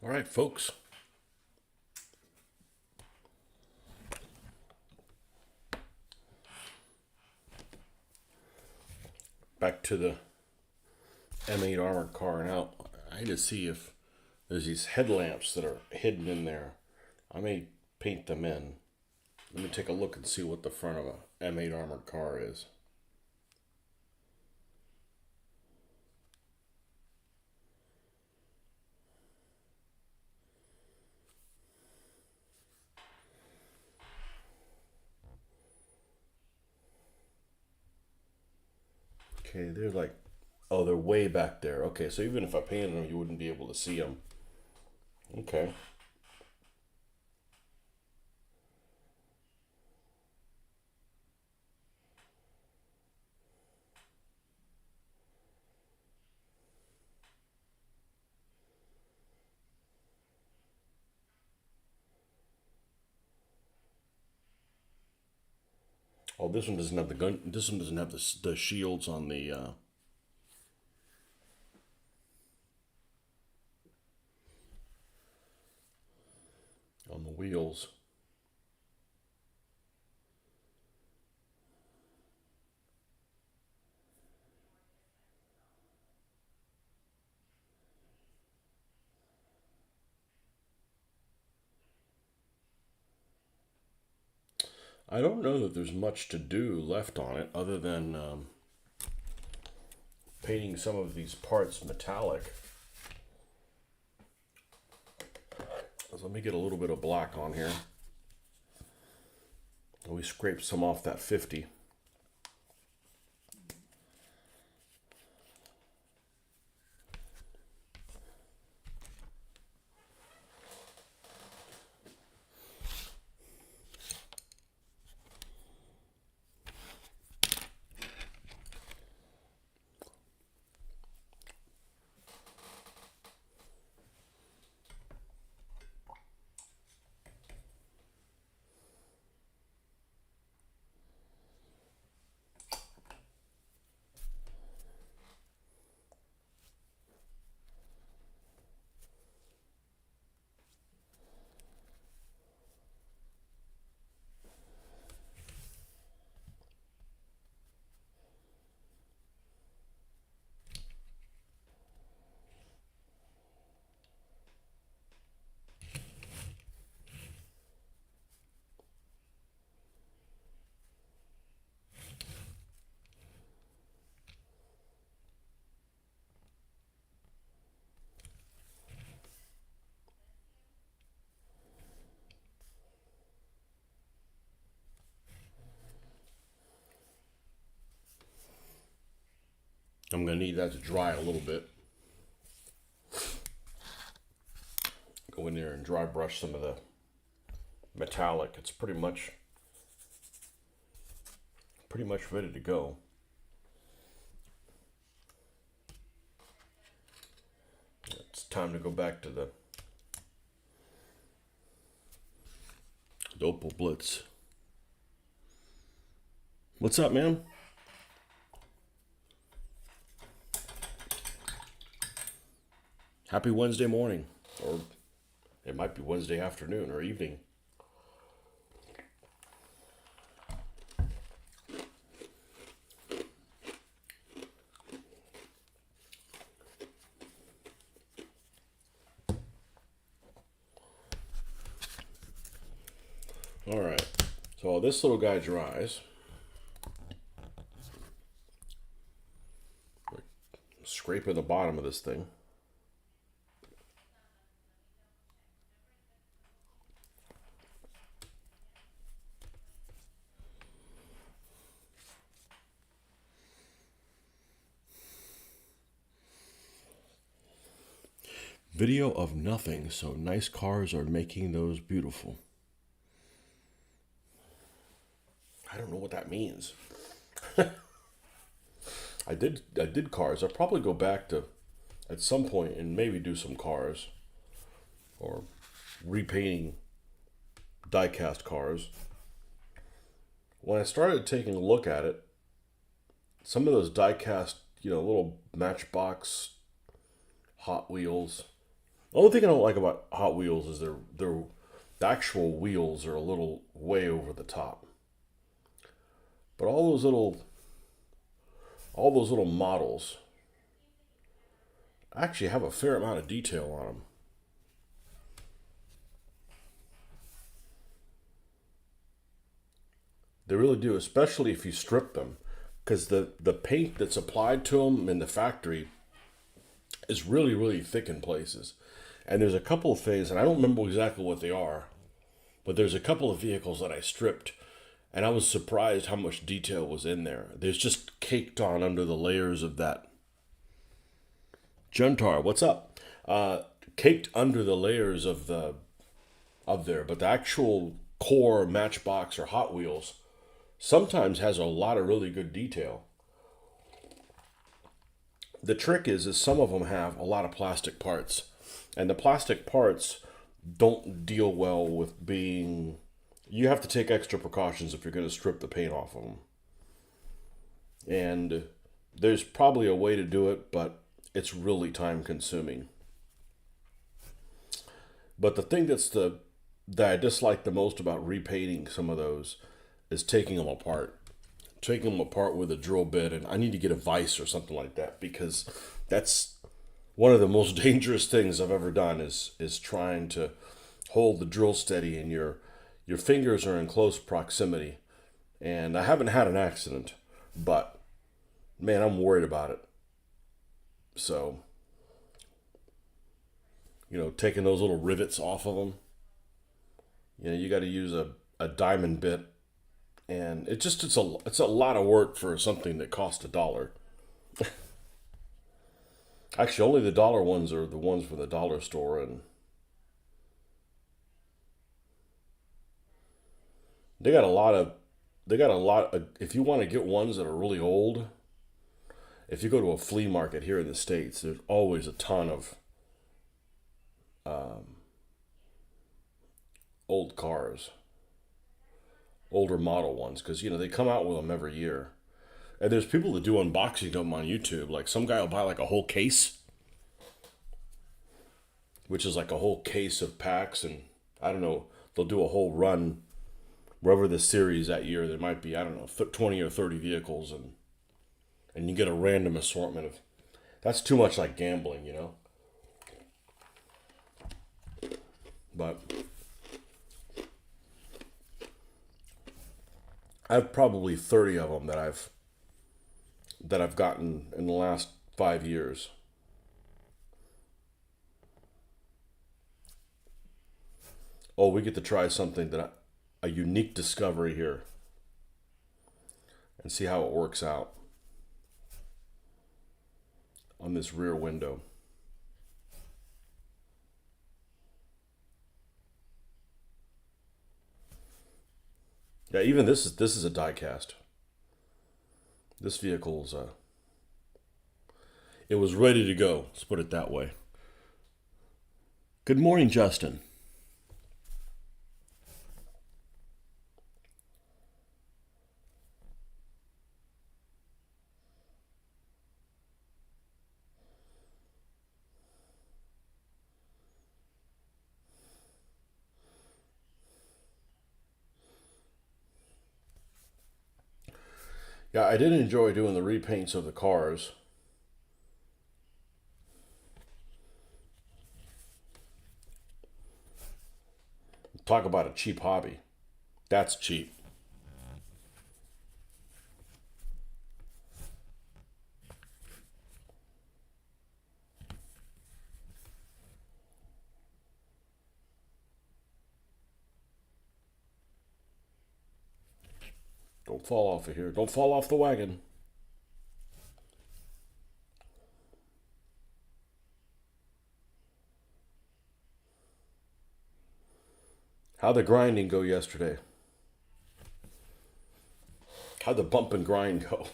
All right, folks. Back to the M8 armored car. Now, I need to see if there's these headlamps that are hidden in there. I may paint them in. Let me take a look and see what the front of a M8 armored car is. Okay, they're like, oh, they're way back there. Okay, so even if I painted them, you wouldn't be able to see them. Okay. Oh, this one doesn't have the gun. This one doesn't have the shields on the wheels. I don't know that there's much to do left on it other than painting some of these parts metallic. So let me get a little bit of black on here. We scraped some off that 50. I'm going to need that to dry a little bit. Go in there and dry brush some of the metallic. It's pretty much ready to go. It's time to go back to the Opal Blitz. What's up, man? Happy Wednesday morning, or it might be Wednesday afternoon or evening. All right, so this little guy dries. Scraping the bottom of this thing. Video of nothing, so nice cars are making those beautiful. I don't know what that means. I did cars. I'll probably go back to at some point and maybe do some cars or repainting die-cast cars. When I started taking a look at it, some of those die-cast, little Matchbox Hot Wheels, Only thing I don't like about Hot Wheels is the actual wheels are a little way over the top. But all those little models actually have a fair amount of detail on them. They really do, especially if you strip them, because the paint that's applied to them in the factory is really really thick in places. And there's a couple of things, and I don't remember exactly what they are, but there's a couple of vehicles that I stripped, and I was surprised how much detail was in there. There's just caked on under the layers of that. Juntar, what's up? Caked under the layers of there, but the actual core Matchbox or Hot Wheels sometimes has a lot of really good detail. The trick is some of them have a lot of plastic parts, and the plastic parts don't deal well with being. You have to take extra precautions if you're going to strip the paint off of them. And there's probably a way to do it, but it's really time consuming. But the thing that I dislike the most about repainting some of those is taking them apart. Taking them apart with a drill bit, and I need to get a vise or something like that, because that's one of the most dangerous things I've ever done is trying to hold the drill steady and your fingers are in close proximity. And I haven't had an accident, but man, I'm worried about it. So, taking those little rivets off of them, you got to use a diamond bit, and it's a lot of work for something that costs $1. Actually, only the dollar ones are the ones from the dollar store, and they got a lot of if you want to get ones that are really old, if you go to a flea market here in the States, there's always a ton of old cars, older model ones, because they come out with them every year. And there's people that do unboxing of them on YouTube. Like some guy will buy like a whole case, which is like a whole case of packs, and I don't know, they'll do a whole run wherever the series that year. There might be, I don't know, 20 or 30 vehicles, and you get a random assortment of. That's too much like gambling. But I have probably 30 of them that I've gotten in the last 5 years. Oh, we get to try something a unique discovery here and see how it works out on this rear window. Yeah, even this is a die cast. This vehicle's it was ready to go. Let's put it that way. Good morning, Justin. Yeah, I did enjoy doing the repaints of the cars. Talk about a cheap hobby. That's cheap. Don't fall off of here. Don't fall off the wagon. How'd the grinding go yesterday? How'd the bump and grind go?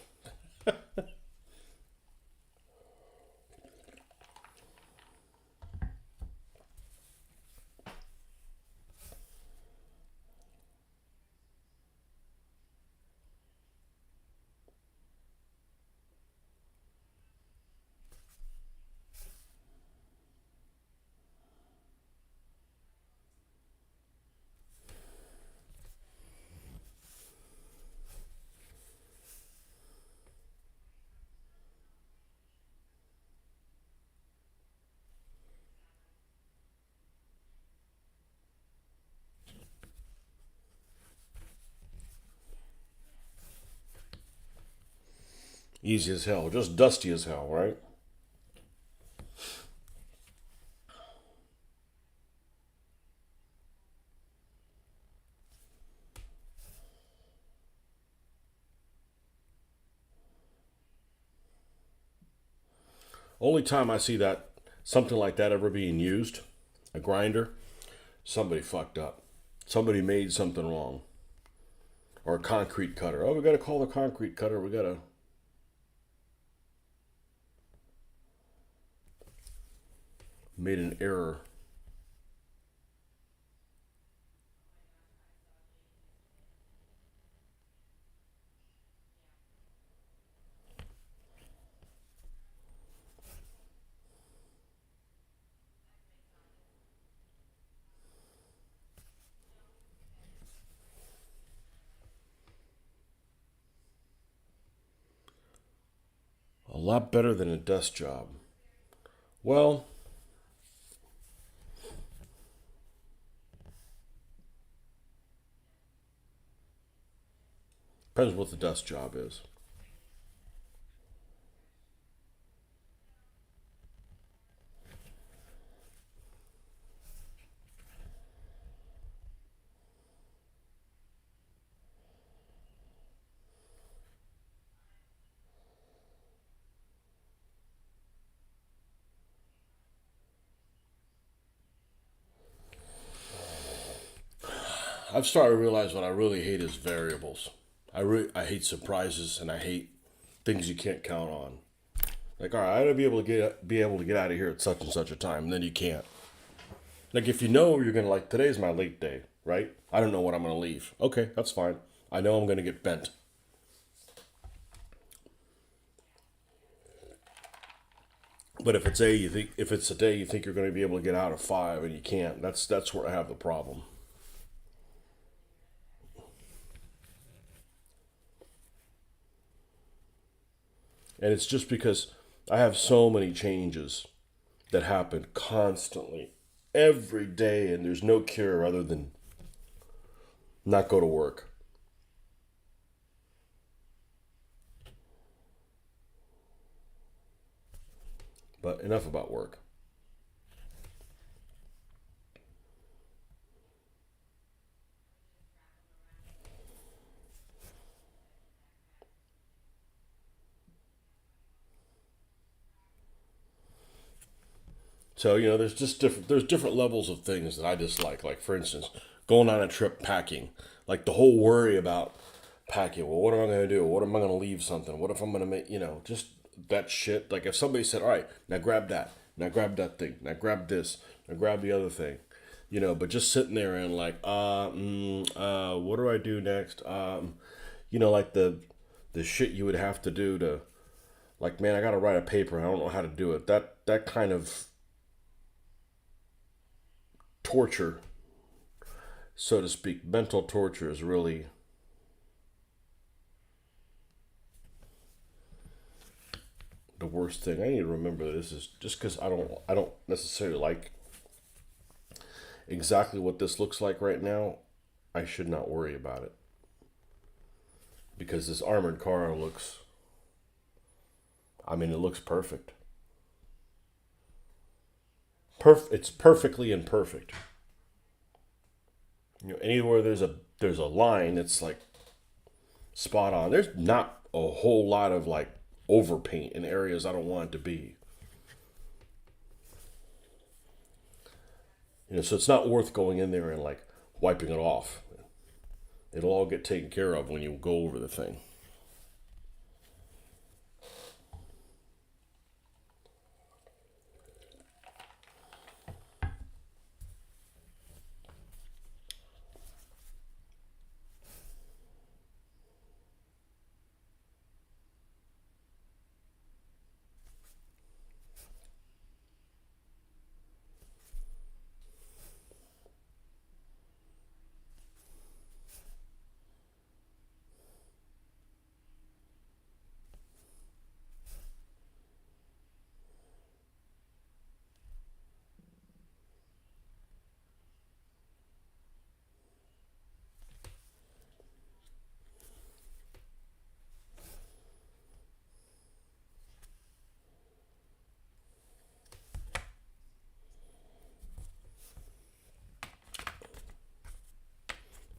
Easy as hell, just dusty as hell, right? Only time I see that something like that ever being used, a grinder, somebody fucked up. Somebody made something wrong. Or a concrete cutter. Oh, we gotta call the concrete cutter. We gotta made an error. A lot better than a desk job. Well, depends what the desk job is. I've started to realize what I really hate is variables. I hate surprises and I hate things you can't count on. Like, all right, I gotta be able to get out of here at such and such a time, and then you can't. Like, if you know you're gonna like today's my late day, right? I don't know when I'm gonna leave. Okay, that's fine. I know I'm gonna get bent. But if it's a day you think you're gonna be able to get out at 5 and you can't, that's where I have the problem. And it's just because I have so many changes that happen constantly, every day, and there's no cure other than not go to work. But enough about work. So there's different levels of things that I dislike. Like for instance, going on a trip packing, like the whole worry about packing. Well, what am I going to do? What am I going to leave something? What if I'm going to make just that shit? Like if somebody said, "All right, now grab that, now grab that thing, now grab this, now grab the other thing," but just sitting there and like, what do I do next? Like the shit you would have to do to like, man, I got to write a paper. And I don't know how to do it. That kind of torture, so to speak, mental torture is really the worst thing. I need to remember this is just because I don't necessarily like exactly what this looks like right now. I should not worry about it because this armored car looks. I mean, it looks perfect. It's perfectly imperfect. Anywhere there's a line, it's like spot on. There's not a whole lot of like overpaint in areas I don't want it to be. So it's not worth going in there and like wiping it off. It'll all get taken care of when you go over the thing.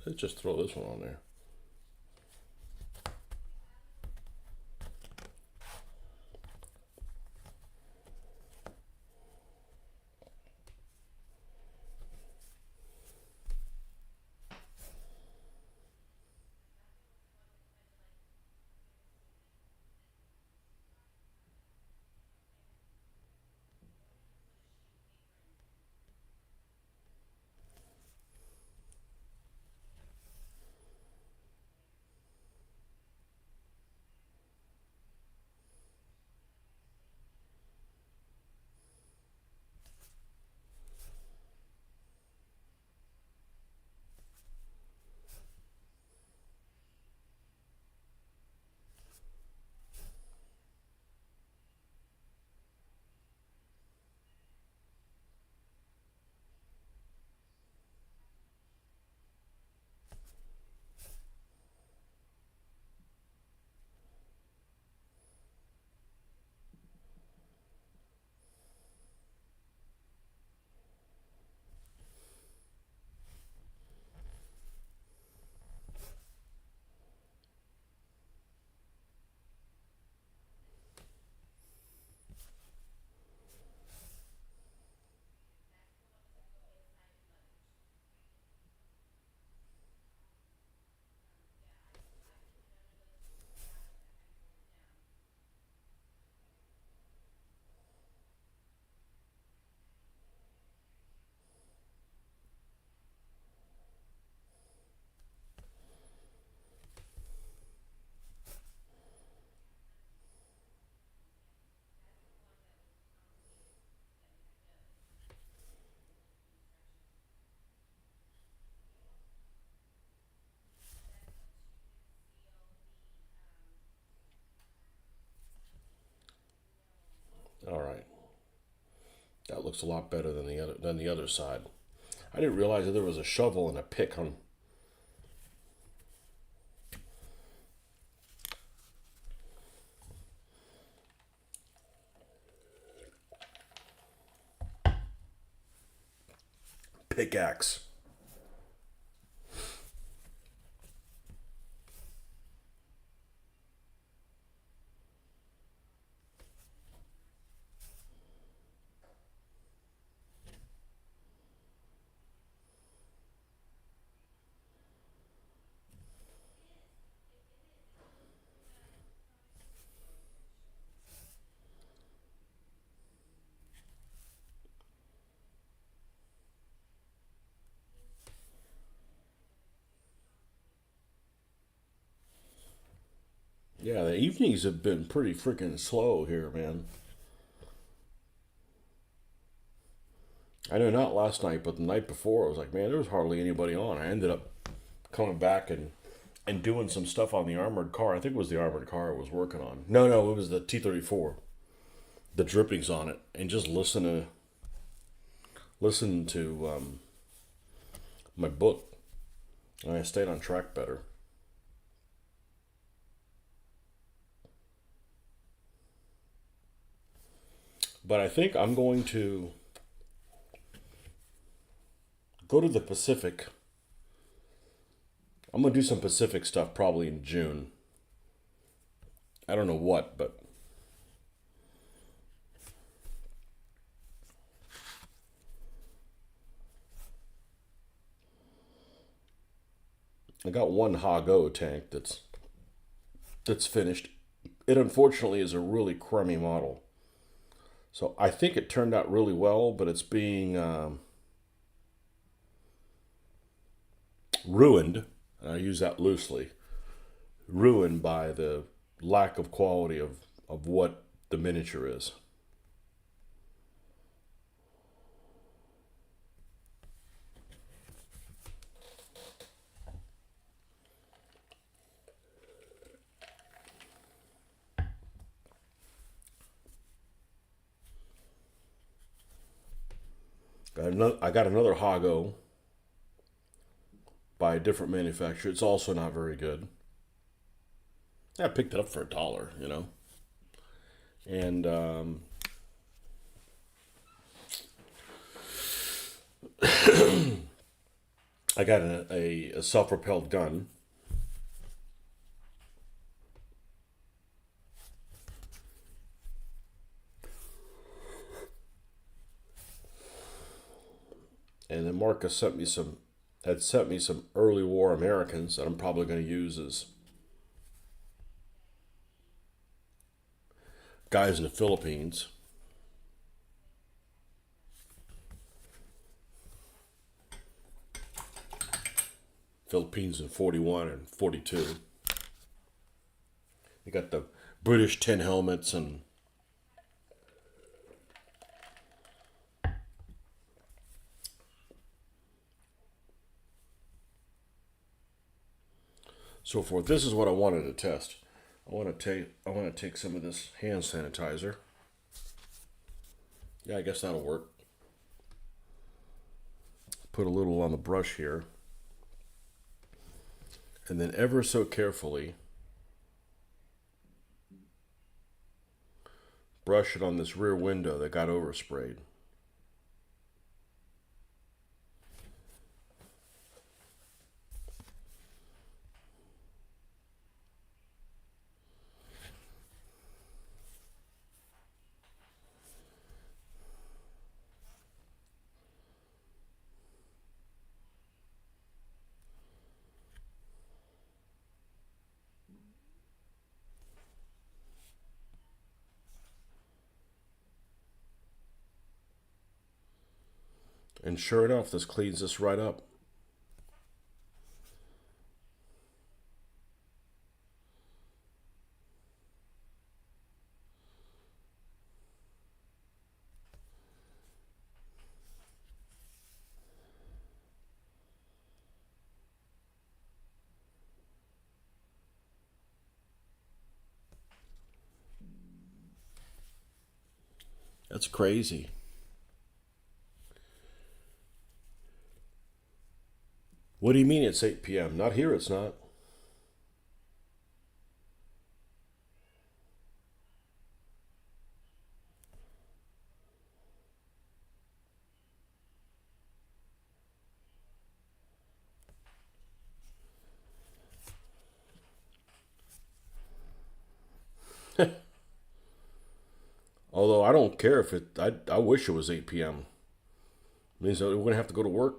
Let's just throw this one on there. All right. That looks a lot better than the other side. I didn't realize that there was a shovel and a pick on pickaxe. Yeah, the evenings have been pretty freaking slow here, man. I know not last night, but the night before, I was like, man, there was hardly anybody on. I ended up coming back and doing some stuff on the armored car. I think it was the armored car I was working on. No, it was the T-34. The drippings on it, and just listen to my book, and I stayed on track better. But I think I'm going to go to the Pacific. I'm gonna do some Pacific stuff probably in June. I don't know what, but I got one Hago tank that's finished. It unfortunately is a really crummy model, so I think it turned out really well, but it's being ruined. And I use that loosely. Ruined by the lack of quality of what the miniature is. I got another Hago by a different manufacturer. It's also not very good. I picked it up for $1, and I got a self-propelled gun. And then Marcus sent me some early war Americans that I'm probably going to use as guys in the Philippines. Philippines in 41 and 42. They got the British tin helmets and so forth. This is what I wanted to test. I want to take some of this hand sanitizer. Yeah, I guess that'll work. Put a little on the brush here. And then ever so carefully brush it on this rear window that got oversprayed. And sure enough, this cleans this right up. That's crazy. What do you mean it's 8 p.m.? Not here, it's not. Although I don't care if I wish it was 8 p.m. It means that we're going to have to go to work.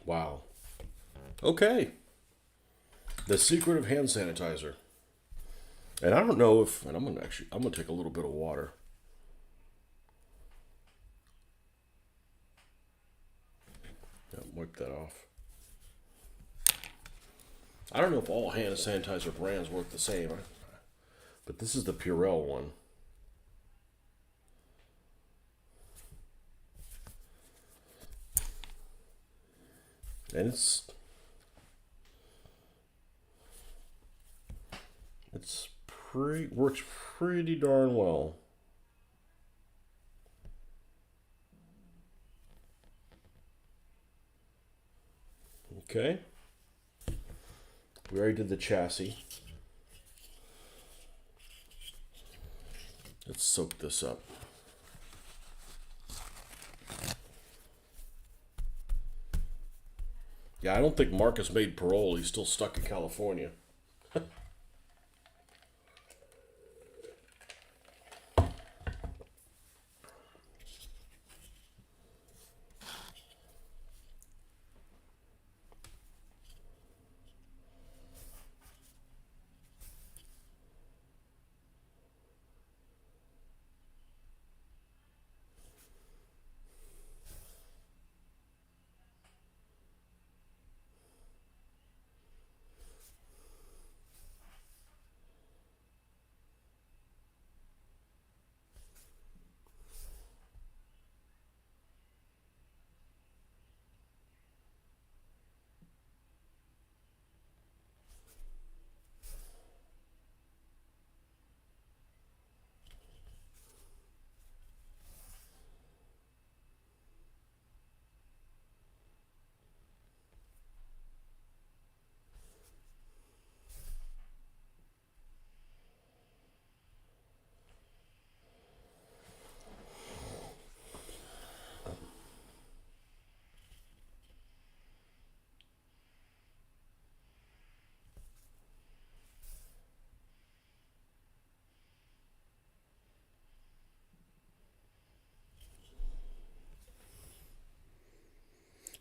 Wow. Okay. The secret of hand sanitizer. And I don't know if, and I'm gonna take a little bit of water. Yeah, wipe that off. I don't know if all hand sanitizer brands work the same, but this is the Purell one, and it's pretty works pretty darn well. Okay, we already did the chassis. Let's soak this up. Yeah, I don't think Marcus made parole. He's still stuck in California.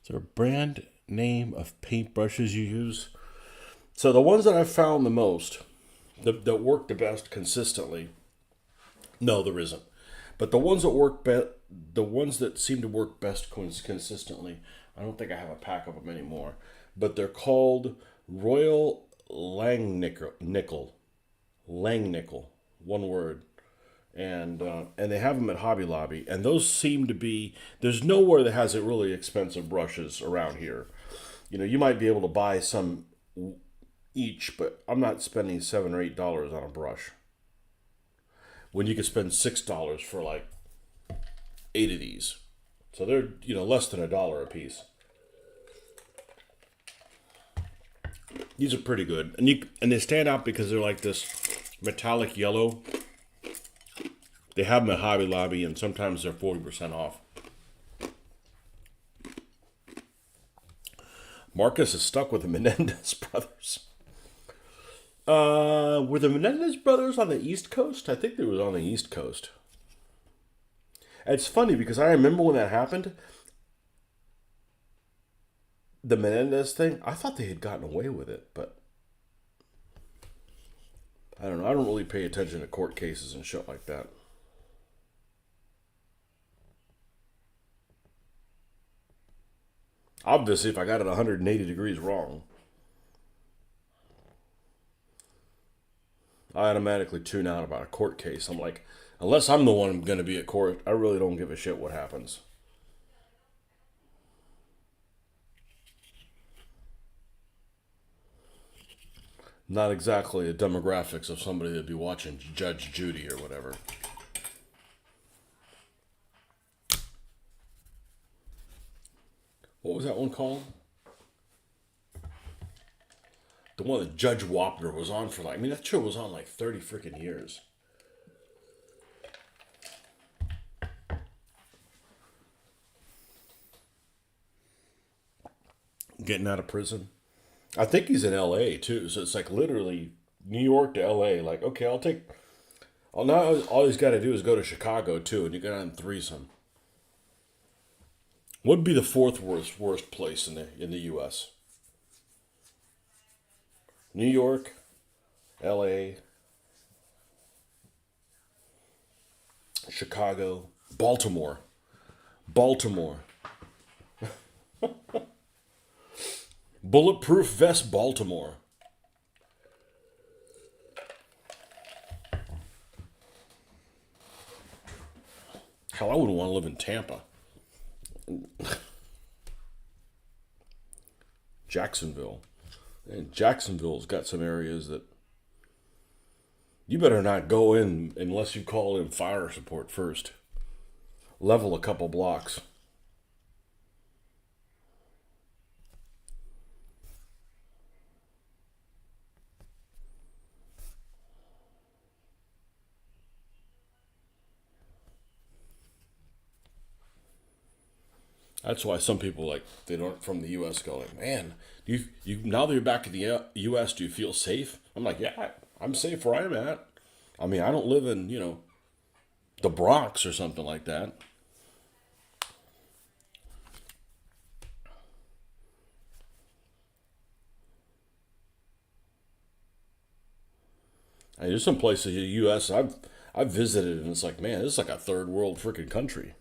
there a brand name of paintbrushes you use? So the ones that I've found the most, that work the best consistently, no, there isn't. But the ones that seem to work best consistently, I don't think I have a pack of them anymore. But they're called Royal Langnickel, one word, and they have them at Hobby Lobby, and those seem to be. There's nowhere that has it really expensive brushes around here. You might be able to buy some each, but I'm not spending $7 or $8 on a brush when you could spend $6 for like 8 of these. So they're less than $1 a piece. These are pretty good, and they stand out because they're like this metallic yellow. They have them at Hobby Lobby, and sometimes they're 40% off. Marcus is stuck with the Menendez brothers. Were the Menendez brothers on the East Coast? I think they were on the East Coast. It's funny because I remember when that happened, the Menendez thing. I thought they had gotten away with it, but I don't know. I don't really pay attention to court cases and shit like that. Obviously, if I got it 180 degrees wrong, I automatically tune out about a court case. I'm like, unless I'm the one going to be at court, I really don't give a shit what happens. Not exactly the demographics of somebody that'd be watching Judge Judy or whatever. What was that one called? The one that Judge Wapner was on for that show was on like 30 freaking years. Getting out of prison. I think he's in LA too, so it's like literally New York to LA. Like, okay, I'll take. Oh, now all he's got to do is go to Chicago too, and you get on threesome. What would be the fourth worst place in the U.S.? New York, L.A., Chicago, Baltimore. Baltimore. Bulletproof vest, Baltimore. Hell, I wouldn't want to live in Tampa. Jacksonville. And Jacksonville's got some areas that you better not go in unless you call in fire support first. Level a couple blocks. That's why some people like they don't from the U.S. go like, man, do you now that you're back in the U.S. do you feel safe? I'm like, yeah, I'm safe where I'm at. I mean, I don't live in the Bronx or something like that. I mean, there's some places in the U.S. I've visited and it's like, man, this is like a third world freaking country.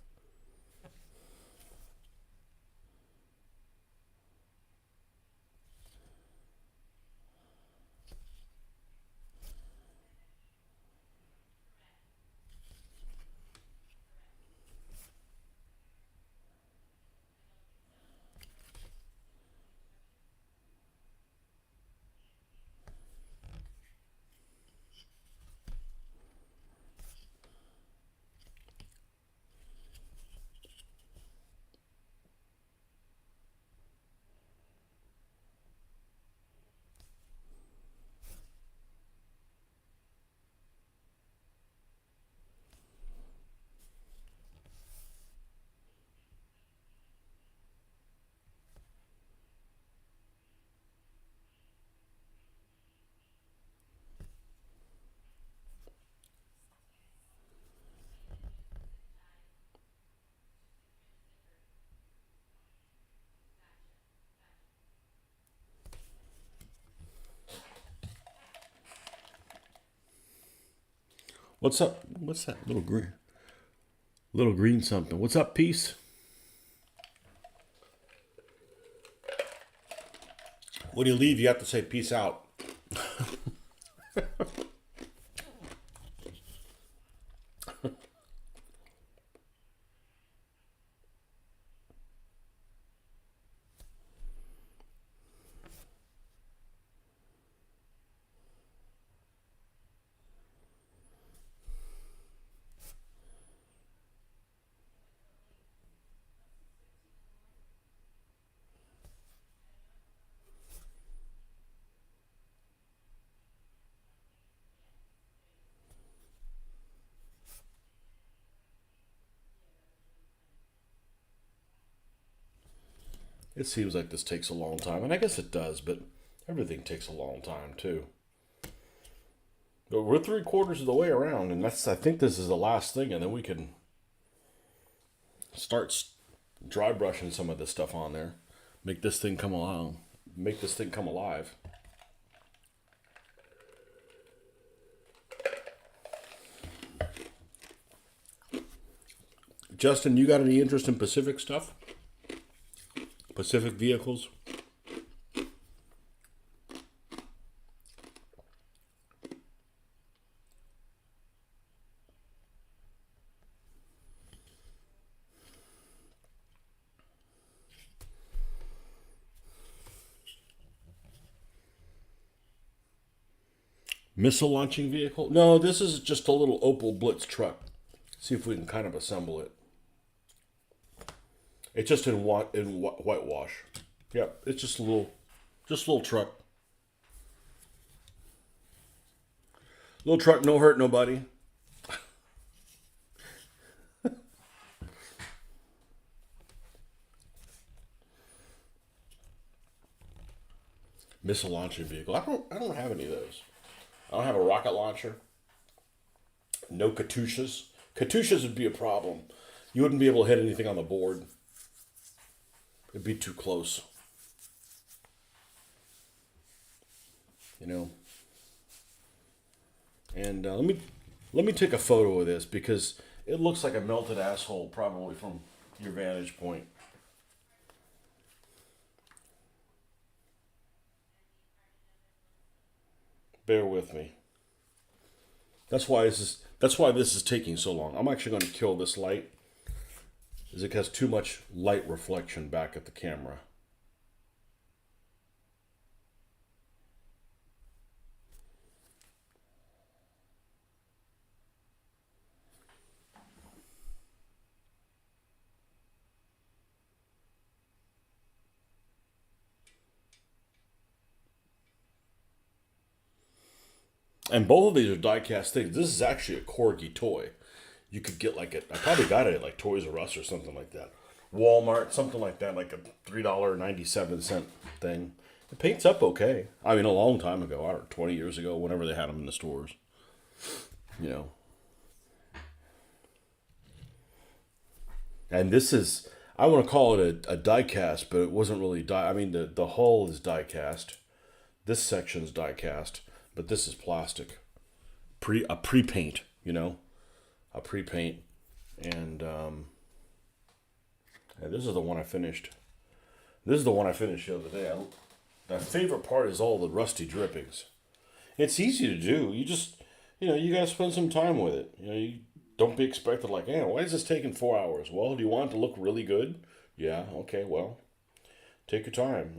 What's up? What's that little green? Little green something. What's up, Peace? When you leave, you have to say peace out. It seems like this takes a long time, and I guess it does, but everything takes a long time too. But we're 3/4 of the way around, and I think this is the last thing, and then we can start dry brushing some of this stuff on there. Make this thing come along. Make this thing come alive. Justin, you got any interest in Pacific stuff? Pacific vehicles? Missile launching vehicle? No, this is just a little Opel Blitz truck. See if we can kind of assemble it. It's just in whitewash. Yep, it's just a little truck. Little truck, no hurt nobody. Missile launching vehicle. I don't have any of those. I don't have a rocket launcher. No Katyushas. Katyushas would be a problem. You wouldn't be able to hit anything on the board. It'd be too close. You know. And let me take a photo of this because it looks like a melted asshole probably from your vantage point. Bear with me. That's why this is taking so long. I'm actually going to kill this light, is it has too much light reflection back at the camera. And both of these are die-cast things. This is actually a Corgi toy. You could get like I probably got it at like Toys R Us or something like that. Walmart, something like that, like a $3.97 thing. It paints up okay. I mean, a long time ago, I don't know, 20 years ago, whenever they had them in the stores. You know. And this is, I want to call it a die-cast, but it wasn't really die. I mean, the hull is die-cast. This section's die-cast. But this is plastic, a pre-paint, you know, a pre-paint, and this is the one I finished. This is the one I finished the other day. My favorite part is all the rusty drippings. It's easy to do. You just, you gotta spend some time with it. You don't be expected like, why is this taking 4 hours? Well, do you want it to look really good? Yeah, okay, well, take your time,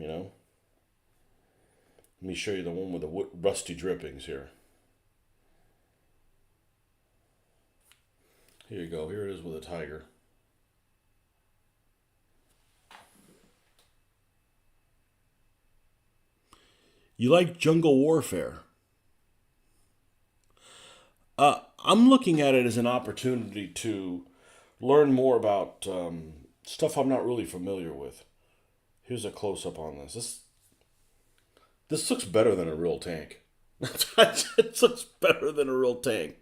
Let me show you the one with the rusty drippings here. Here you go. Here it is with a tiger. You like Jungle Warfare? I'm looking at it as an opportunity to learn more about stuff I'm not really familiar with. Here's a close-up on this. This looks better than a real tank. It looks better than a real tank.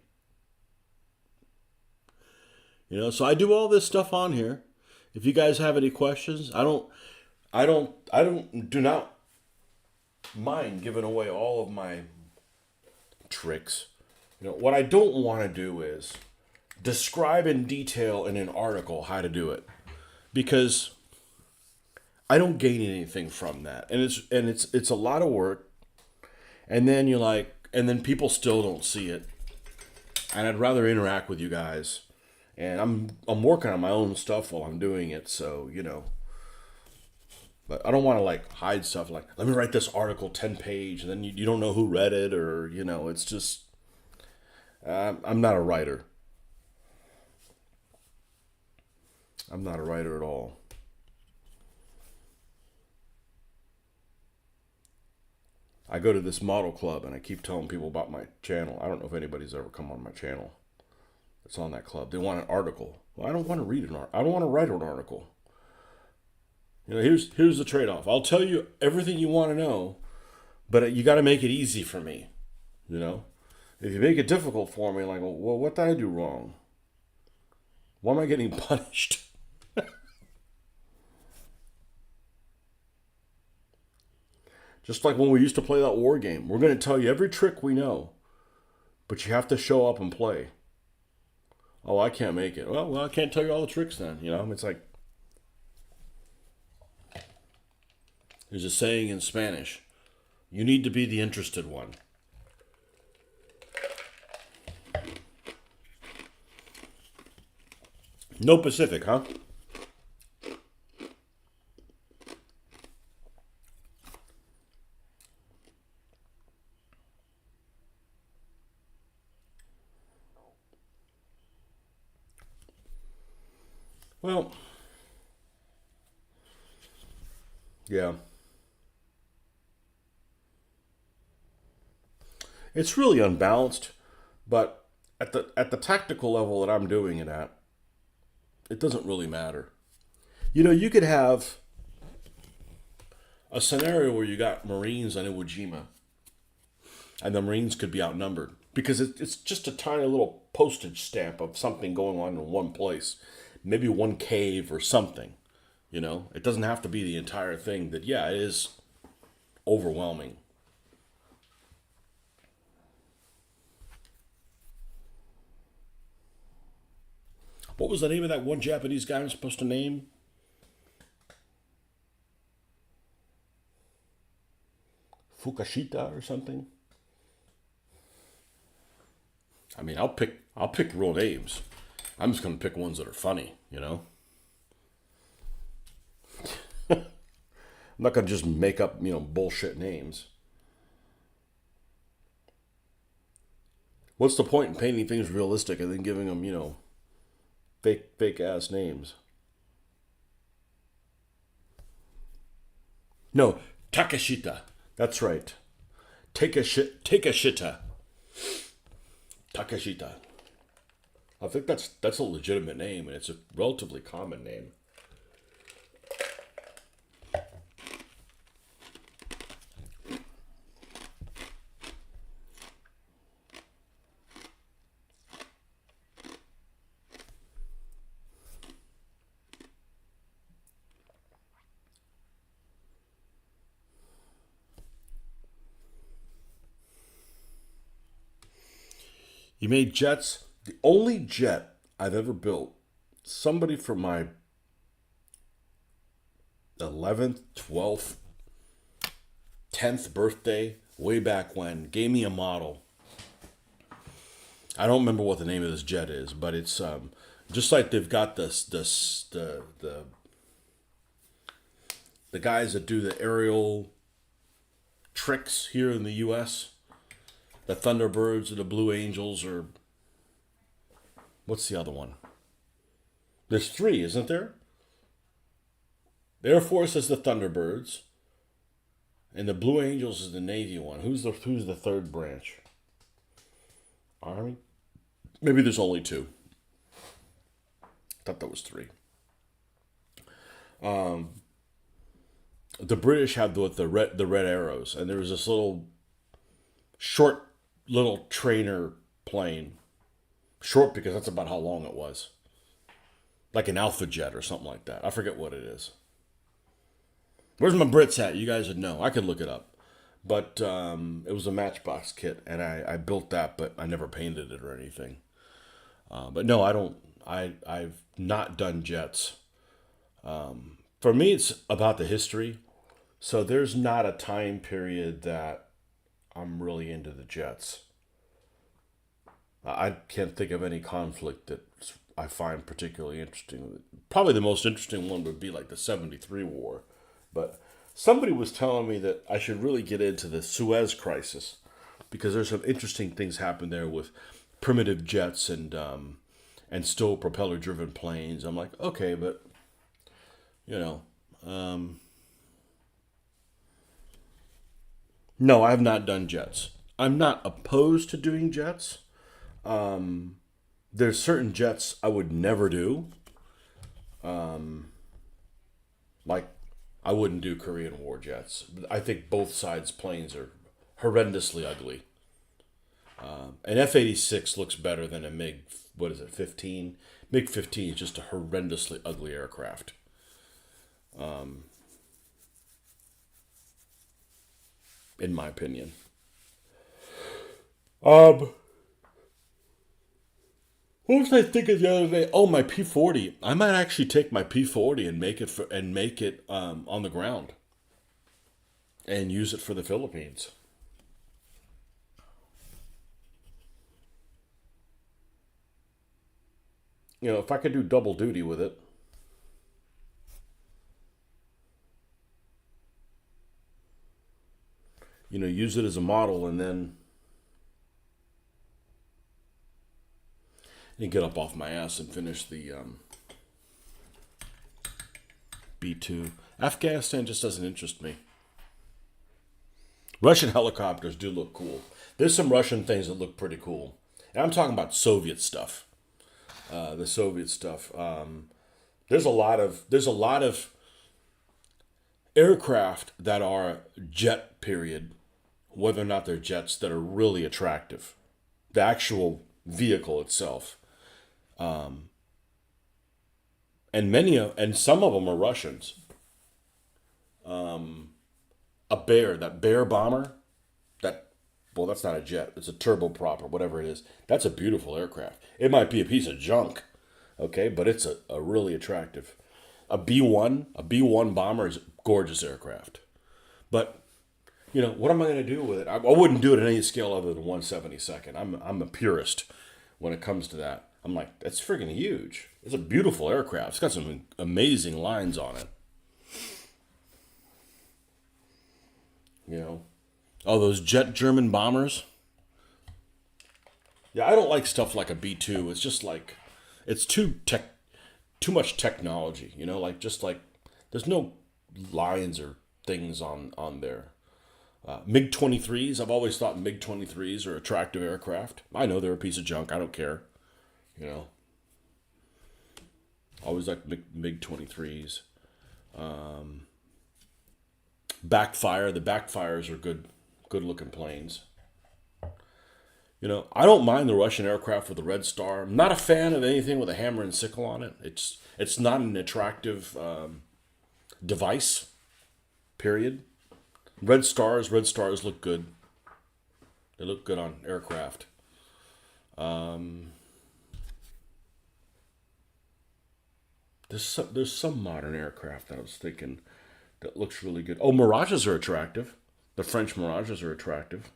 So I do all this stuff on here. If you guys have any questions, I do not mind giving away all of my tricks. What I don't want to do is describe in detail in an article how to do it, because I don't gain anything from that, and it's a lot of work. And then and then people still don't see it, and I'd rather interact with you guys. And I'm working on my own stuff while I'm doing it, so But I don't want to hide stuff. Like, let me write this article 10 page, and then you don't know who read it, or it's just I'm not a writer. I'm not a writer at all. I go to this model club and I keep telling people about my channel. I don't know if anybody's ever come on my channel. It's on that club. They want an article. Well, I don't want to read an article. I don't want to write an article. Here's the trade-off. I'll tell you everything you want to know, but you got to make it easy for me. If you make it difficult for me, well, what did I do wrong? Why am I getting punished? Just like when we used to play that war game. We're going to tell you every trick we know, but you have to show up and play. Oh, I can't make it. Well, I can't tell you all the tricks then. It's like, there's a saying in Spanish, you need to be the interested one. No Pacific, huh? Well, yeah. It's really unbalanced, but at the tactical level that I'm doing it at, it doesn't really matter. You could have a scenario where you got Marines on Iwo Jima, and the Marines could be outnumbered because it's just a tiny little postage stamp of something going on in one place, maybe one cave or something. It doesn't have to be the entire thing. That it is overwhelming. What was the name of that one Japanese guy I'm supposed to name? Fukushita or something? I mean, I'll pick real names. I'm just gonna pick ones that are funny, I'm not gonna just make up, bullshit names. What's the point in painting things realistic and then giving them, fake ass names? No, Takashita. That's right. Takashita. Takashita. I think that's a legitimate name, and it's a relatively common name. You made jets. The only jet I've ever built, somebody for my 11th, 12th, 10th birthday, way back when, gave me a model. I don't remember what the name of this jet is, but it's just like they've got the guys that do the aerial tricks here in the U.S. The Thunderbirds or the Blue Angels, or what's the other one? There's three, isn't there? The Air Force is the Thunderbirds, and the Blue Angels is the Navy one. Who's the third branch? Army? Maybe there's only two. I thought there was three. The British have the red arrows, and there was this little trainer plane. Short because that's about how long it was. Like an Alpha Jet or something like that. I forget what it is. Where's my Brits at? You guys would know. I could look it up. But it was a Matchbox kit, and I built that, but I never painted it or anything. But no, I don't. I've not done jets. For me, it's about the history. So there's not a time period that I'm really into the jets. I can't think of any conflict that I find particularly interesting. Probably the most interesting one would be like the '73 war. But somebody was telling me that I should really get into the Suez Crisis because there's some interesting things happen there with primitive jets and still propeller driven planes. I'm like, okay, but you know, um, no, I have not done jets. I'm not opposed to doing jets. There's certain jets I would never do. Like, I wouldn't do Korean War jets. I think both sides' planes are horrendously ugly. An F-86 looks better than a MiG. What is it? 15. MiG 15 is just a horrendously ugly aircraft. In my opinion. Um, what was I thinking the other day? Oh, my P-40. I might actually take my P-40 and make it on the ground and use it for the Philippines. If I could do double duty with it, use it as a model and then get up off my ass and finish the B-2. Afghanistan just doesn't interest me. Russian helicopters do look cool. There's some Russian things that look pretty cool. And I'm talking about Soviet stuff. The Soviet stuff. There's a lot of aircraft that are jet period, whether or not they're jets, that are really attractive. The actual vehicle itself, and some of them are Russians. That Bear bomber, that well, that's not a jet. It's a turboprop or whatever it is. That's a beautiful aircraft. It might be a piece of junk, okay, but it's a really attractive. A B-1 bomber is a gorgeous aircraft. But what am I going to do with it? I wouldn't do it at any scale other than 1/72nd. I'm a purist when it comes to that. I'm like, that's friggin' huge. It's a beautiful aircraft. It's got some amazing lines on it. You know, oh, those jet German bombers. Yeah, I don't like stuff like a B-2. It's just like it's too much technology. Like just like there's no lines or things on there. MiG 23s. I've always thought MiG 23s are attractive aircraft. I know they're a piece of junk. I don't care. You know, always like MiG 23s. Backfire. The backfires are good looking planes. I don't mind the Russian aircraft with the Red Star. I'm not a fan of anything with a hammer and sickle on it. It's not an attractive device. Period. Red stars look good. They look good on aircraft. There's some modern aircraft that I was thinking that looks really good. Oh, Mirages are attractive. The French Mirages are attractive.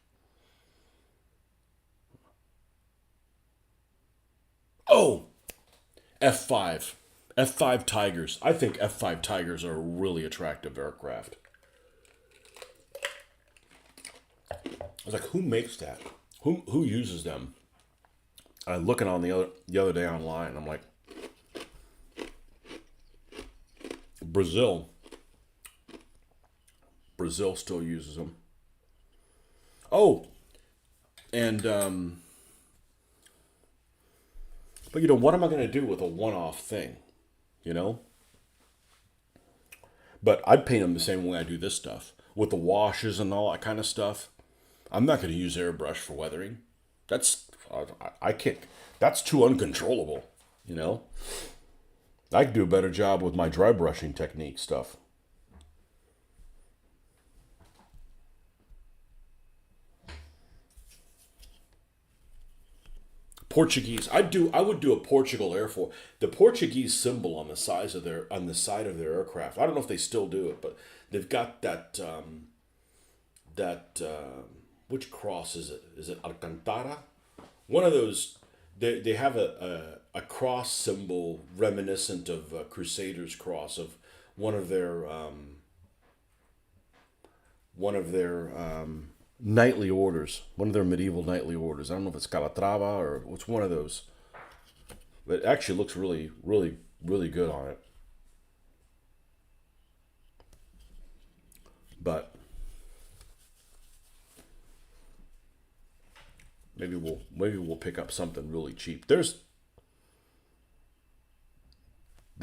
Oh, F5. F5 Tigers. I think F5 Tigers are a really attractive aircraft. I was like, who makes that? Who uses them? I'm looking on the other day online. I'm like, Brazil. Brazil still uses them. Oh, and but what am I going to do with a one-off thing? You know, but I'd paint them the same way I do this stuff with the washes and all that kind of stuff. I'm not going to use airbrush for weathering. I can't. That's too uncontrollable. You know, I could do a better job with my dry brushing technique stuff. Portuguese. I would do a Portugal Air Force. The Portuguese symbol on the size of their on the side of their aircraft. I don't know if they still do it, but they've got which cross is it? Is it Alcantara? One of those. They have a cross symbol reminiscent of Crusaders cross of one of their knightly orders, one of their medieval knightly orders. I don't know if it's Calatrava or what's one of those, but it actually looks really, really, really good on it. But maybe we'll pick up something really cheap. There's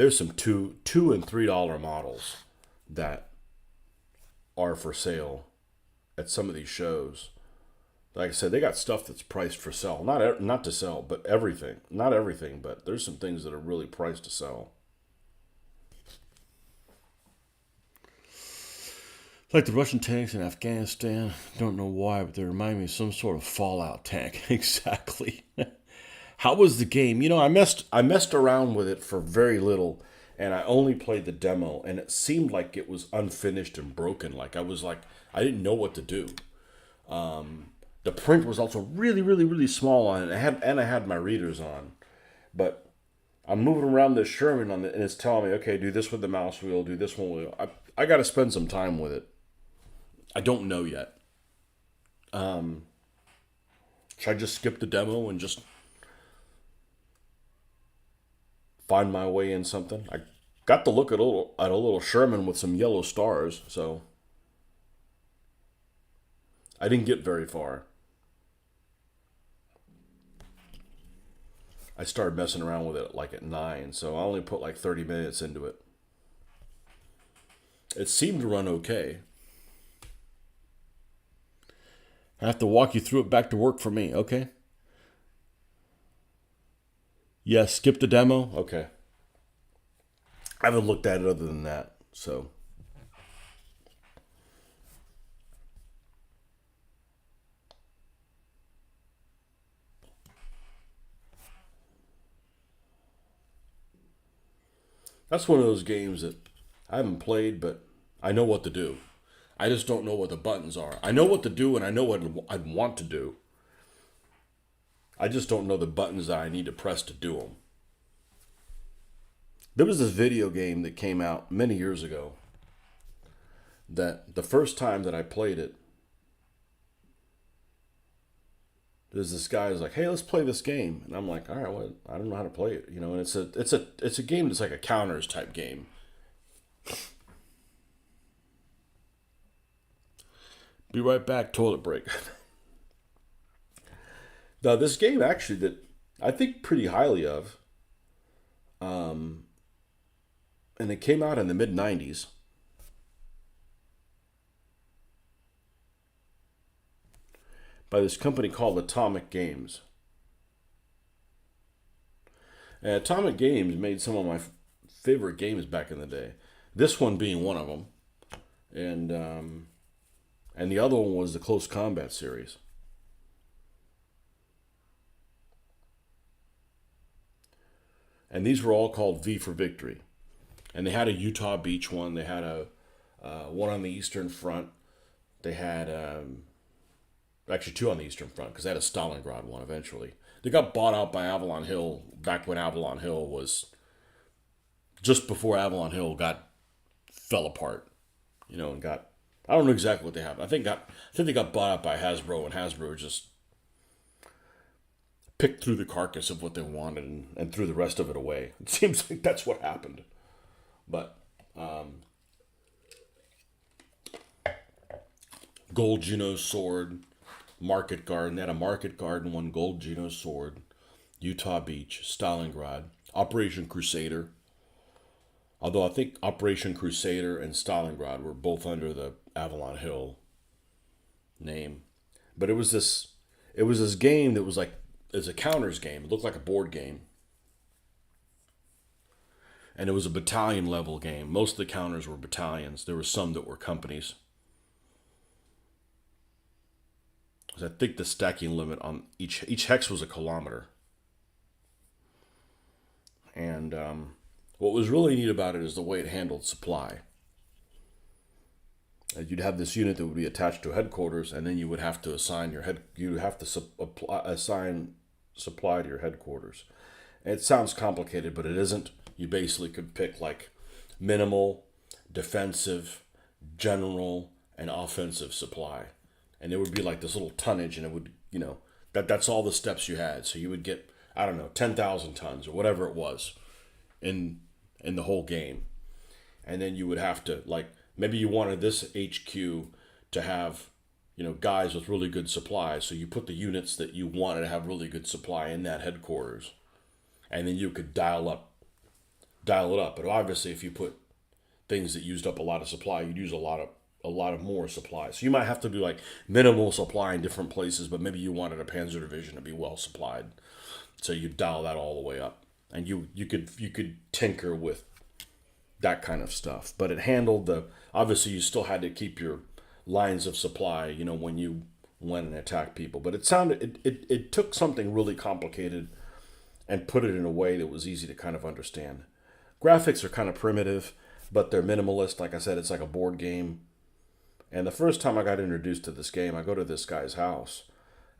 some two and $3 models that are for sale at some of these shows. Like I said, they got stuff that's priced for sale. Not to sell, but everything. Not everything, but there's some things that are really priced to sell. Like the Russian tanks in Afghanistan. Don't know why, but they remind me of some sort of Fallout tank. Exactly. How was the game? I messed around with it for very little, and I only played the demo, and it seemed like it was unfinished and broken. I didn't know what to do. The print was also really, really, really small on it. I had my readers on, but I'm moving around this Sherman and it's telling me, okay, do this with the mouse wheel, do this one wheel. I got to spend some time with it. I don't know yet. Should I just skip the demo and just find my way in something? I got to look at a little Sherman with some yellow stars, so I didn't get very far. I started messing around with it like at 9, so I only put like 30 minutes into it. It seemed to run okay. I have to walk you through it back to work for me, okay? Yes, skip the demo? Okay. I haven't looked at it other than that, so. That's one of those games that I haven't played, but I know what to do. I just don't know what the buttons are. I know what to do and I know what I'd want to do. I just don't know the buttons that I need to press to do them. There was this video game that came out many years ago that the first time that I played it, there's this guy who's like, "Hey, let's play this game," and I'm like, "All right, well, I don't know how to play it," And it's a game that's like a counters type game. Be right back. Toilet break. Now, this game actually that I think pretty highly of, and it came out in the mid '90s. By this company called Atomic Games. And Atomic Games made some of my favorite games back in the day. This one being one of them, and the other one was the Close Combat series. And these were all called V for Victory. And they had a Utah Beach one. They had a one on the Eastern Front. They had actually two on the Eastern Front because they had a Stalingrad one eventually. They got bought out by Avalon Hill back when Avalon Hill was just before Avalon Hill fell apart, and got, I don't know exactly what they have. I think they got bought out by Hasbro, and Hasbro just picked through the carcass of what they wanted and threw the rest of it away. It seems like that's what happened. But Gold Juno's sword, Market Garden. They had a Market Garden one, Gold Juno's sword, Utah Beach, Stalingrad, Operation Crusader. Although I think Operation Crusader and Stalingrad were both under the Avalon Hill name. But it was this game that was like, it's a counters game. It looked like a board game. And it was a battalion level game. Most of the counters were battalions. There were some that were companies. I think the stacking limit on each hex was a kilometer. And what was really neat about it is the way it handled supply. You'd have this unit that would be attached to headquarters, and then you would have to assign your head. You would have to assign supply to your headquarters. It sounds complicated, but it isn't. You basically could pick like minimal, defensive, general, and offensive supply, and it would be like this little tonnage, and it would that's all the steps you had. So you would get, I don't know, 10,000 tons or whatever it was in the whole game, and then you would have to, like, maybe you wanted this HQ to have guys with really good supply, so you put the units that you wanted to have really good supply in that headquarters, and then you could dial it up. But obviously, if you put things that used up a lot of supply, you'd use a lot of more supply. So you might have to do like minimal supply in different places, but maybe you wanted a Panzer division to be well supplied, so you dial that all the way up, and you could tinker with that kind of stuff. But it handled the, obviously you still had to keep your lines of supply, when you went and attacked people. But it took something really complicated and put it in a way that was easy to kind of understand. Graphics are kind of primitive, but they're minimalist. Like I said, it's like a board game. And the first time I got introduced to this game, I go to this guy's house.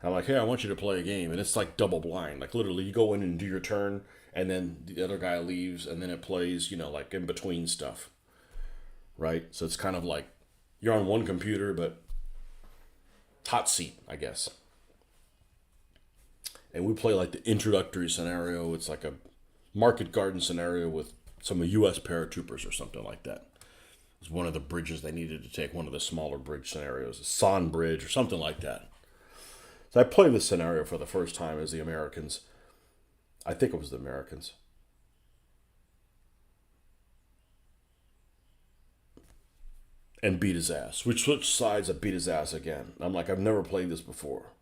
I'm like, hey, I want you to play a game. And it's like double blind. Like literally you go in and do your turn, and then the other guy leaves, and then it plays, like in between stuff. Right? So it's kind of like you're on one computer, but hot seat, I guess. And we play like the introductory scenario. It's like a market garden scenario with some U.S. paratroopers or something like that. It's one of the bridges they needed to take, one of the smaller bridge scenarios, a San Bridge or something like that. So I played this scenario for the first time as the Americans. I think it was the Americans. And beat his ass. We switched sides, I beat his ass again. I'm like, I've never played this before.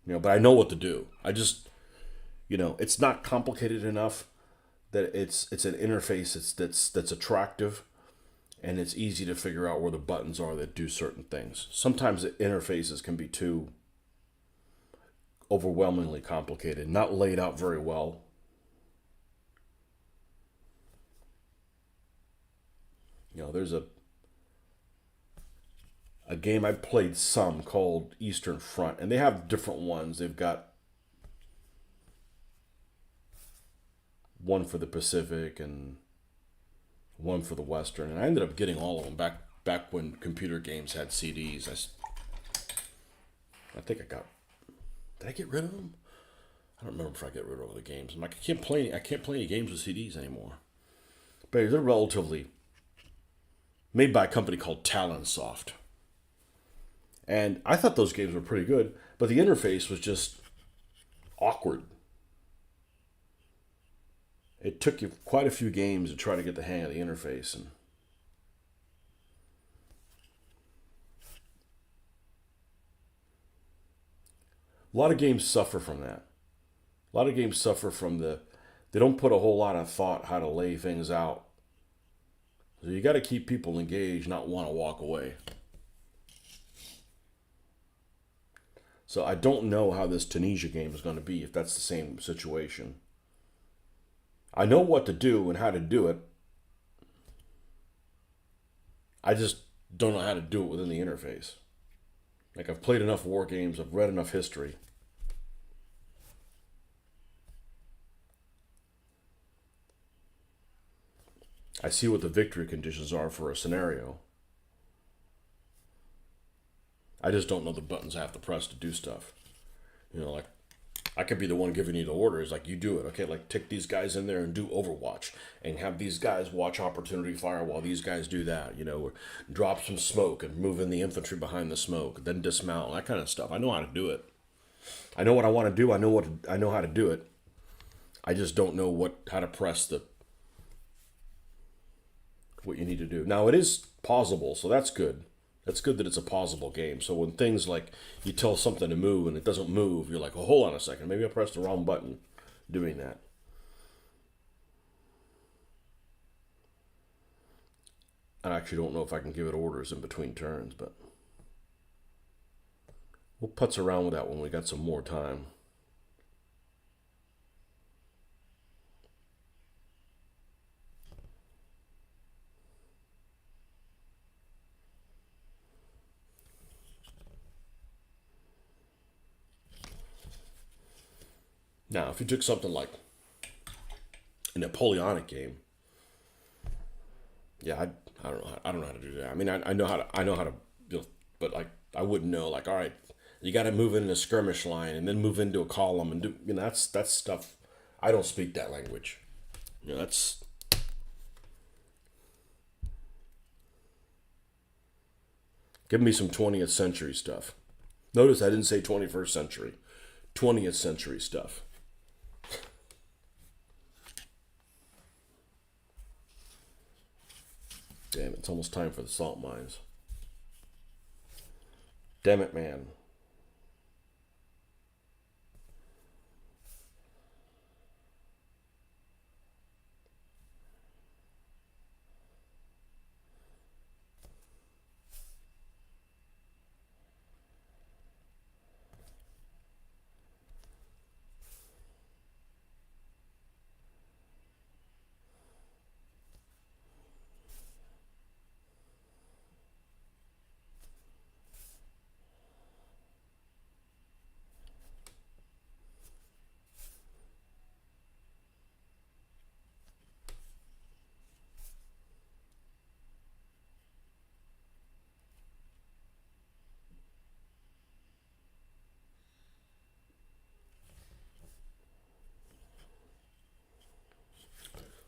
But I know what to do. I just, it's not complicated enough that it's an interface that's attractive, and it's easy to figure out where the buttons are that do certain things. Sometimes the interfaces can be too overwhelmingly complicated, not laid out very well. There's a game I played some called Eastern Front, and they have different ones. They've got one for the Pacific and one for the Western, and I ended up getting all of them back when computer games had CDs. I think I got. Did I get rid of them? I don't remember if I get rid of all the games. I'm like, I can't play any games with CDs anymore. But they're relatively made by a company called Talonsoft. And I thought those games were pretty good, but the interface was just awkward. It took you quite a few games to try to get the hang of the interface, and a lot of games suffer from that. A lot of games suffer from they don't put a whole lot of thought how to lay things out. So you got to keep people engaged, not want to walk away. So I don't know how this Tunisia game is going to be, if that's the same situation. I know what to do and how to do it. I just don't know how to do it within the interface. Like, I've played enough war games, I've read enough history. I see what the victory conditions are for a scenario. I just don't know the buttons I have to press to do stuff. Like, I could be the one giving you the orders, like, you do it. Okay, like, take these guys in there and do Overwatch, and have these guys watch opportunity fire while these guys do that, or drop some smoke and move in the infantry behind the smoke, then dismount, that kind of stuff. I know how to do it. I know what I want to do. I know how to do it. I just don't know how to press what you need to do. Now, it is pausable, so that's good. That's good that it's a pausable game. So when things like you tell something to move and it doesn't move, you're like, oh, hold on a second. Maybe I pressed the wrong button doing that. I actually don't know if I can give it orders in between turns, but we'll putz around with that when we got some more time. Now, if you took something like a Napoleonic game, yeah, I don't know. I don't know how to do that. I mean, I know how to. I know how to. But like, I wouldn't know. Like, all right, you got to move into a skirmish line and then move into a column and do. That's stuff. I don't speak that language. That's. Give me some 20th century stuff. Notice I didn't say 21st century. 20th century stuff. Damn, it's almost time for the salt mines. Damn it, man.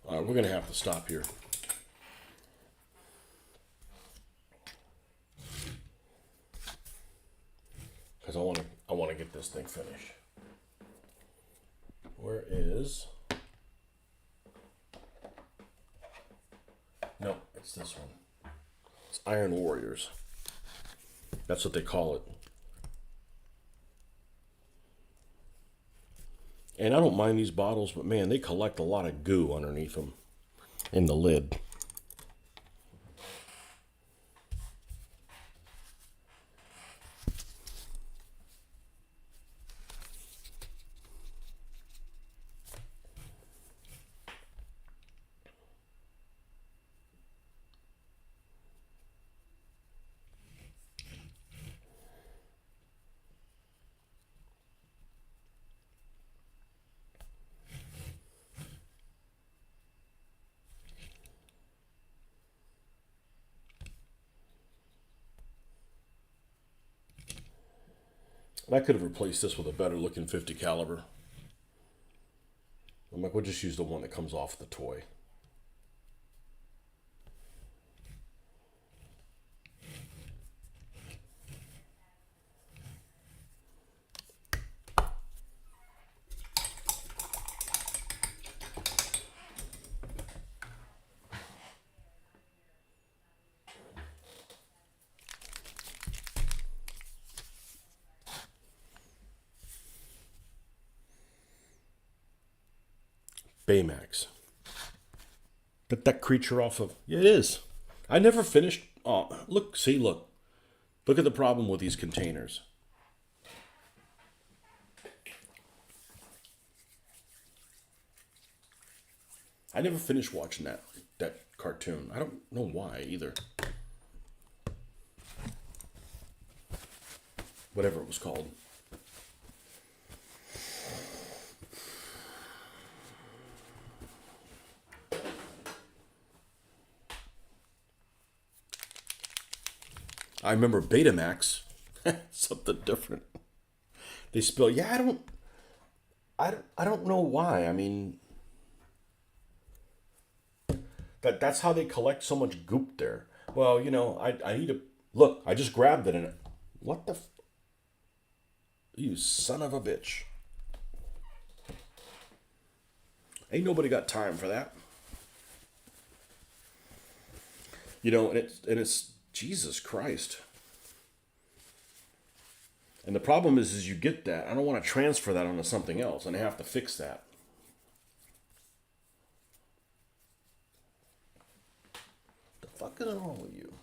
All right, we're gonna have to stop here because I want to get this thing finished. Where is? No, it's this one. It's Iron Warriors. That's what they call it. And I don't mind these bottles, but man, they collect a lot of goo underneath them in the lid. And I could have replaced this with a better looking 50 caliber. I'm like, we'll just use the one that comes off the toy. Baymax. Get that creature off of. Yeah, it is. I never finished. Oh, look, see, look. Look at the problem with these containers. I never finished watching that cartoon. I don't know why either. Whatever it was called. I remember Betamax. Something different. They spill. Yeah, I don't know why. I mean, that's how they collect so much goop there. Well, I need to look. I just grabbed it and what the you son of a bitch. Ain't nobody got time for that. And it's Jesus Christ. And the problem is you get that. I don't want to transfer that onto something else, and I have to fix that. The fuck is wrong with you?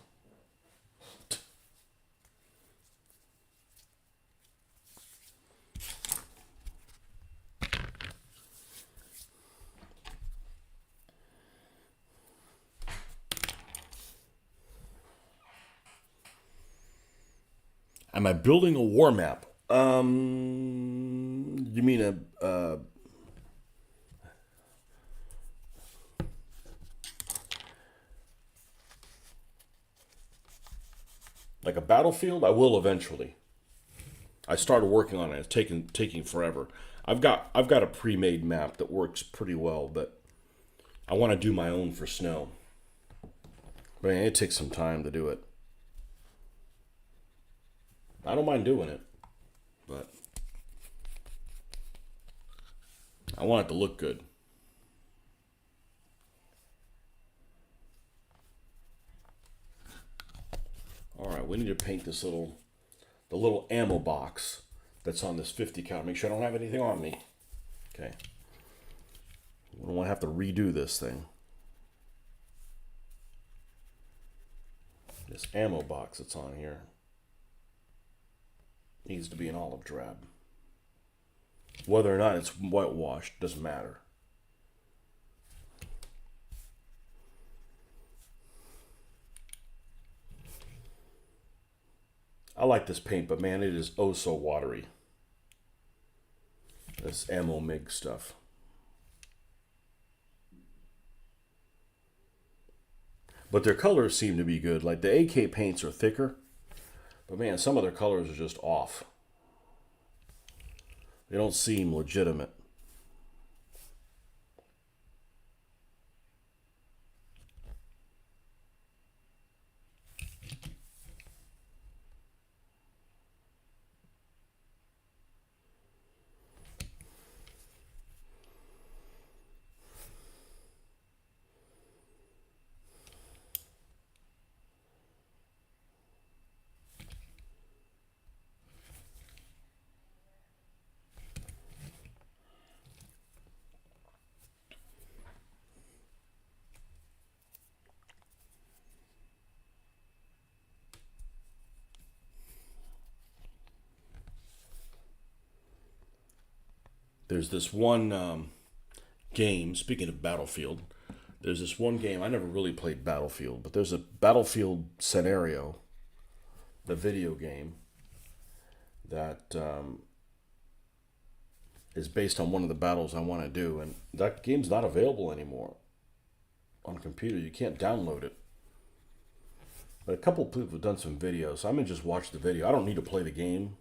Am I building a war map? You mean Like a battlefield, I will eventually. I started working on it. It's taking forever. I've got a pre-made map that works pretty well, but I want to do my own for snow. But man, it takes some time to do it. I don't mind doing it, but I want it to look good. All right, we need to paint the little ammo box that's on this 50 cal. Make sure I don't have anything on me. Okay. We don't want to have to redo this thing. This ammo box that's on here needs to be an olive drab. Whether or not it's whitewashed doesn't matter. I like this paint, but man, it is oh so watery. This ammo MIG stuff. But their colors seem to be good. Like the AK paints are thicker, but man, some of their colors are just off. They don't seem legitimate. There's this one game, speaking of Battlefield, there's this one game, I never really played Battlefield, but there's a Battlefield scenario, the video game, that is based on one of the battles I want to do, and that game's not available anymore on computer. You can't download it. But a couple of people have done some videos, so I'm going to just watch the video. I don't need to play the game.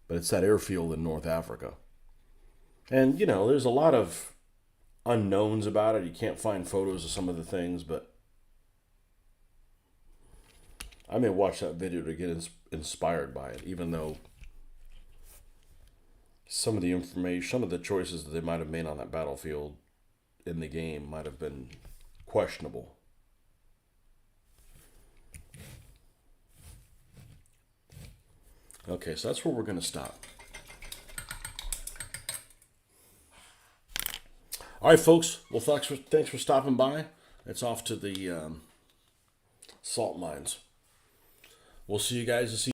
But it's that airfield in North Africa. And, there's a lot of unknowns about it. You can't find photos of some of the things, but I may watch that video to get inspired by it, even though some of the information, some of the choices that they might have made on that battlefield in the game might have been questionable. Okay, so that's where we're going to stop. All right, folks. Well, thanks for stopping by. It's off to the salt mines. We'll see you guys this evening.